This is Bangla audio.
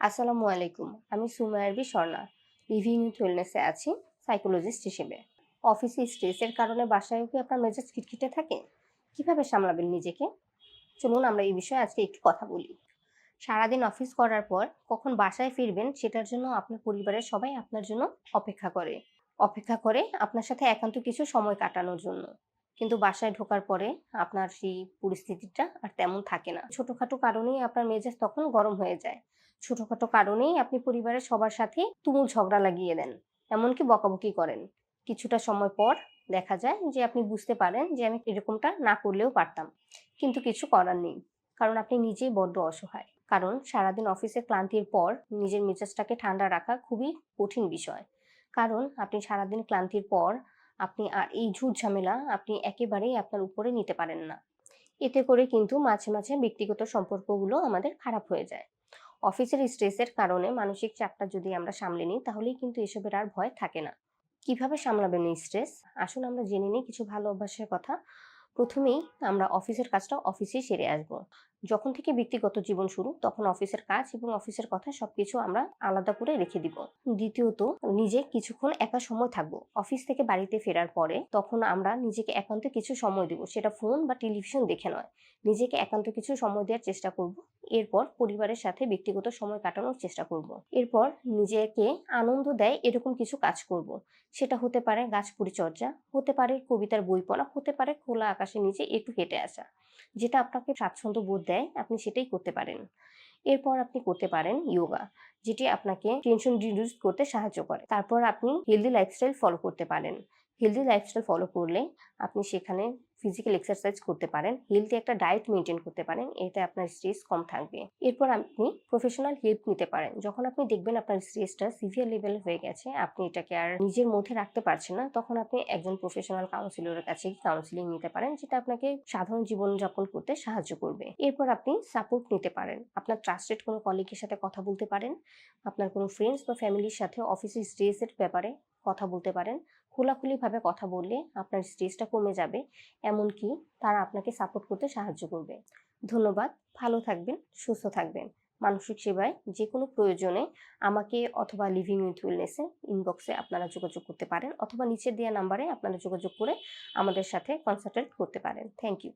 আসসালামু আলাইকুম। আমি সুমাইয়া আরবি স্বর্ণা। লিভিং উইথ ওয়েলনেসে আছি সাইকোলজিস্ট হিসেবে। অফিসে স্ট্রেসের কারণে বাসায়ও কি আপনার মেজাজ খিটখিটে থাকে? কিভাবে সামলাবেন নিজেকে? চলুন আমরা এই বিষয়ে আজকে একটু কথা বলি। সারাদিন অফিস করার পর কখন বাসায় ফিরবেন সেটার জন্য আপনার পরিবারের সবাই আপনার জন্য অপেক্ষা করে। অপেক্ষা করে আপনার সাথে একান্ত কিছু সময় কাটানোর জন্য। কিন্তু বাসায় ঢোকার পরে আপনার সেই পরিস্থিতিটা আর তেমন থাকে না। ছোটখাটো কারণেই আপনার মেজাজ তখন গরম হয়ে যায়। ছোটখাটো কারণেই আপনি পরিবারের সবার সাথে তুমুল ঝগড়া লাগিয়ে দেন। এমনকি বকাবকি করেন। কিছুটা সময় পর দেখা যায় যে আপনি বুঝতে পারেন যে আমি এরকমটা না করলেও পারতাম। কিন্তু কিছু করার নেই। কারণ আপনি নিজেই বড্ড অসহায়। কারণ সারাদিন অফিসের ক্লান্তির পর নিজের মেজাজটাকে ঠান্ডা রাখা খুবই কঠিন বিষয়। কারণ আপনি সারাদিন ক্লান্তির পর আপনি আর এই ঝুট ঝামেলা আপনি একেবারেই আপনার উপরে নিতে পারেন না। এতে করে কিন্তু মাঝে মাঝে ব্যক্তিগত সম্পর্কগুলো আমাদের খারাপ হয়ে যায়। অফিসের স্ট্রেসের কারণে মানসিক চাপটা যদি আমরা সামলে নিই তাহলেই কিন্তু এসবের আর ভয় থাকে না। কিভাবে সামলাবেন এই স্ট্রেস? আসুন আমরা জেনে নিই কিছু ভালো অভ্যাসের কথা। প্রথমেই আমরা অফিসের কাজটা অফিসেই সেরে আসবো। যখন থেকে ব্যক্তিগত জীবন শুরু তখন অফিসের কাজ এবং অফিসের কথা সবকিছু আমরা আলাদা করে রেখে দিব। দ্বিতীয়ত, নিজে কিছুক্ষণ একা সময় থাকবো। অফিস থেকে বাড়িতে ফেরার পরে তখন আমরা নিজেকে একান্ত কিছু সময় দিব। সেটা ফোন বা টেলিভিশন দেখে নয়। নিজেকে একান্ত কিছু সময় দেওয়ার চেষ্টা করব। এরপর পরিবারের সাথে ব্যক্তিগত সময় কাটানোর চেষ্টা করব। এরপর নিজেকে আনন্দ দেয় এরকম কিছু কাজ করব। সেটা হতে পারে গাছ পরিচর্যা, হতে পারে কবিতার বই পড়া, হতে পারে খোলা আকাশের নিচে একটু হেঁটে আসা। যেটা আপনাকে স্বাচ্ছন্দ্য বোধ দেয় আপনি সেটাই করতে পারেন। এরপর আপনি করতে পারেন ইয়োগা, যেটি আপনাকে টেনশন রিডিউস করতে সাহায্য করে। তারপর আপনি হেলদি লাইফস্টাইল ফলো করতে পারেন। হেলদি লাইফস্টাইল ফলো করলে আপনি সেখানে ফিজিক্যাল এক্সারসাইজ করতে পারেন, হেলদি একটা ডায়েট মেনটেন করতে পারেন। এতে আপনার স্ট্রেস কম থাকবে। এরপর আপনি প্রফেশনাল হেল্প নিতে পারেন। যখন আপনি দেখবেন আপনার স্ট্রেসটা সিভিয়ার লেভেলে হয়ে গেছে, আপনি এটাকে আর নিজের মধ্যে রাখতে পারছেন না, তখন আপনি একজন প্রফেশনাল কাউন্সিলরের কাছে কাউন্সিলিং নিতে পারেন, যেটা আপনাকে সাধারণ জীবনযাপন করতে সাহায্য করবে। এরপর আপনি সাপোর্ট নিতে পারেন। আপনার ট্রাস্টেড কোনো কলিগের সাথে কথা বলতে পারেন। আপনার কোনো ফ্রেন্ডস বা ফ্যামিলির সাথে অফিসের স্ট্রেসের ব্যাপারে কথা বলতে পারেন। খোলাখুলিভাবে কথা বললে আপনার স্ট্রেসটা কমে যাবে। এমনকি তারা আপনাকে সাপোর্ট করতে সাহায্য করবে। ধন্যবাদ। ভালো থাকবেন, সুস্থ থাকবেন। মানসিক সেবায় যেকোনো প্রয়োজনে আমাকে অথবা লিভিং উইথ ওয়েলনেসে ইনবক্সে আপনারা যোগাযোগ করতে পারেন, অথবা নিচে দেওয়া নাম্বারে আপনারা যোগাযোগ করে আমাদের সাথে কনসাল্টেট করতে পারেন। Thank you.